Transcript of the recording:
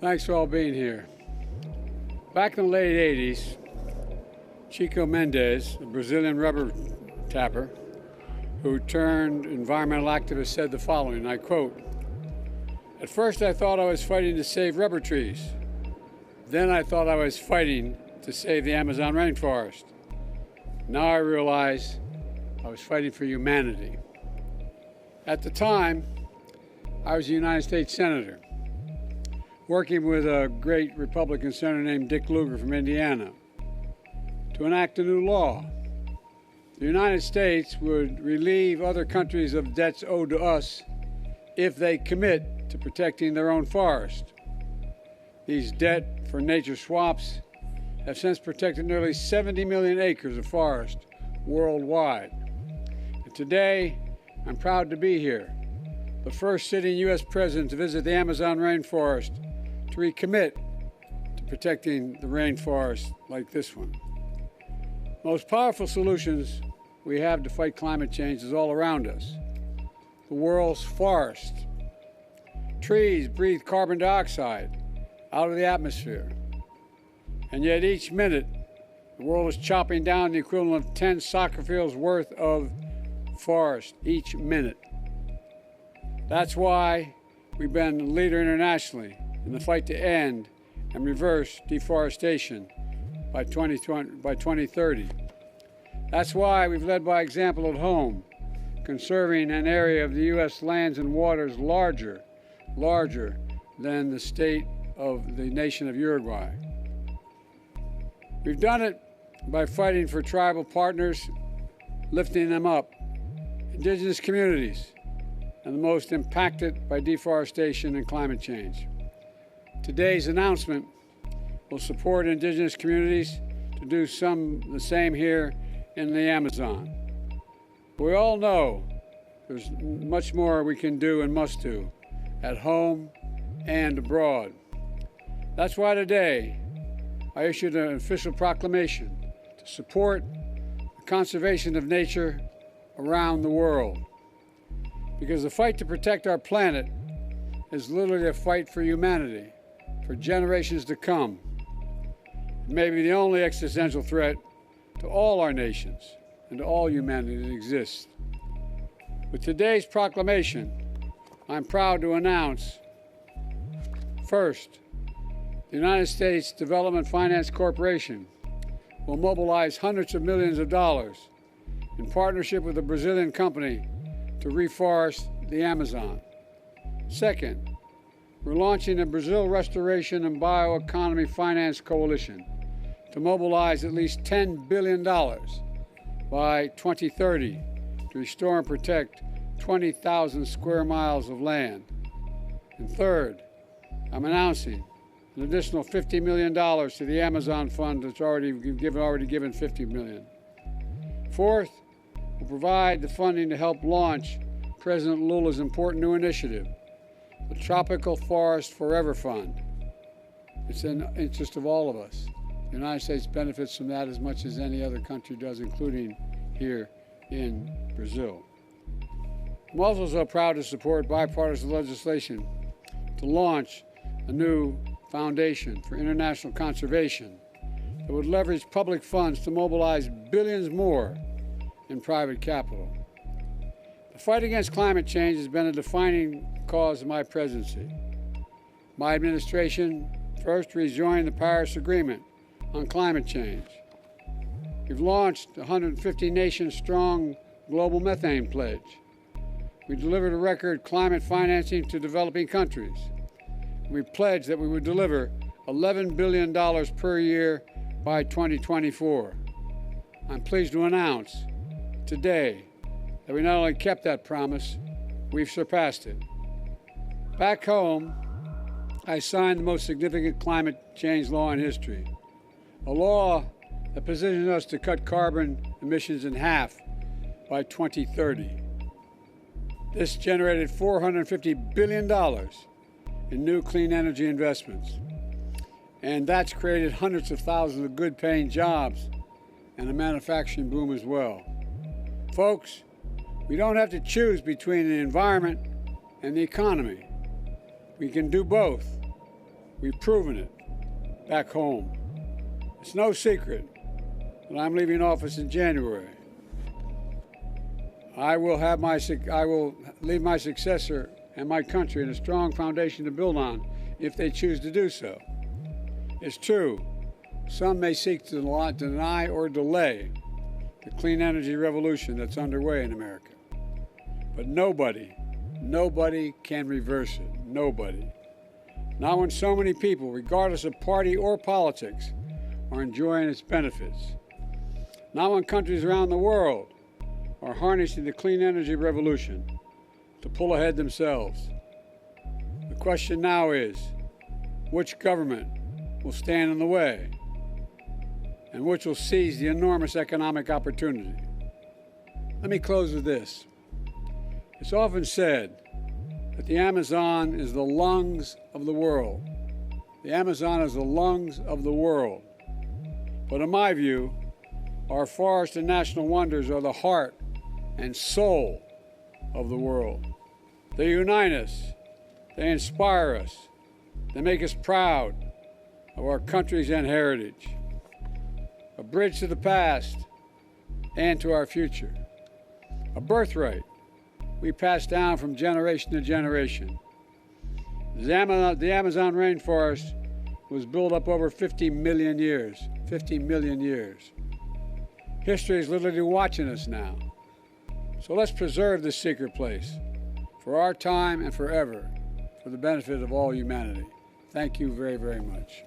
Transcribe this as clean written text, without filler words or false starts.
Thanks for all being here. Back in the late 80s, Chico Mendes, a Brazilian rubber tapper, who turned environmental activist, said the following, and I quote, "At first I thought I was fighting to save rubber trees. Then I thought I was fighting to save the Amazon rainforest. Now I realize I was fighting for humanity." At the time, I was a United States Senator, working with a great Republican senator named Dick Lugar from Indiana to enact a new law. The United States would relieve other countries of debts owed to us if they commit to protecting their own forest. These debt for nature swaps have since protected nearly 70 million acres of forest worldwide. And today, I'm proud to be here, the first sitting U.S. president to visit the Amazon rainforest to recommit to protecting the rainforest like this one. Most powerful solutions we have to fight climate change is all around us. The world's forests. Trees breathe carbon dioxide out of the atmosphere. And yet each minute, the world is chopping down the equivalent of 10 soccer fields worth of forest each minute. That's why we've been a leader internationally in the fight to end and reverse deforestation by 2030. That's why we've led by example at home, conserving an area of the U.S. lands and waters larger than the state of the nation of Uruguay. We've done it by fighting for tribal partners, lifting them up, indigenous communities, and the most impacted by deforestation and climate change. Today's announcement will support indigenous communities to do the same here in the Amazon. We all know there's much more we can do and must do at home and abroad. That's why today I issued an official proclamation to support the conservation of nature around the world. Because the fight to protect our planet is literally a fight for humanity, for generations to come. It may be the only existential threat to all our nations and to all humanity that exists. With today's proclamation, I'm proud to announce, first, the United States Development Finance Corporation will mobilize hundreds of millions of dollars in partnership with a Brazilian company to reforest the Amazon. Second, we're launching a Brazil Restoration and Bioeconomy Finance Coalition to mobilize at least $10 billion by 2030 to restore and protect 20,000 square miles of land. And third, I'm announcing an additional $50 million to the Amazon Fund that's already given $50 million. Fourth, we'll provide the funding to help launch President Lula's important new initiative, the Tropical Forest Forever Fund. It's in the interest of all of us. The United States benefits from that as much as any other country does, including here in Brazil. I'm also so proud to support bipartisan legislation to launch a new foundation for international conservation that would leverage public funds to mobilize billions more in private capital. The fight against climate change has been a defining cause of my presidency. My administration first rejoined the Paris Agreement on climate change. We've launched a 150-nation-strong global methane pledge. We delivered a record climate financing to developing countries. We pledged that we would deliver $11 billion per year by 2024. I'm pleased to announce today that we not only kept that promise, we've surpassed it. Back home, I signed the most significant climate change law in history, a law that positions us to cut carbon emissions in half by 2030. This generated $450 billion in new clean energy investments, and that's created hundreds of thousands of good-paying jobs and a manufacturing boom as well. Folks, we don't have to choose between the environment and the economy. We can do both. We've proven it back home. It's no secret that I'm leaving office in January. I will leave my successor and my country in a strong foundation to build on if they choose to do so. It's true, some may seek to deny or delay the clean energy revolution that's underway in America. But nobody can reverse it. Nobody. Not when so many people, regardless of party or politics, are enjoying its benefits. Not when countries around the world are harnessing the clean energy revolution to pull ahead themselves. The question now is, which government will stand in the way and which will seize the enormous economic opportunity? Let me close with this. It's often said that the Amazon is the lungs of the world. The Amazon is the lungs of the world. But in my view, our forests and national wonders are the heart and soul of the world. They unite us, they inspire us, they make us proud of our countries and heritage. A bridge to the past and to our future. A birthright we pass down from generation to generation. The Amazon rainforest was built up over 50 million years. 50 million years. History is literally watching us now. So let's preserve this secret place for our time and forever, for the benefit of all humanity. Thank you very, very much.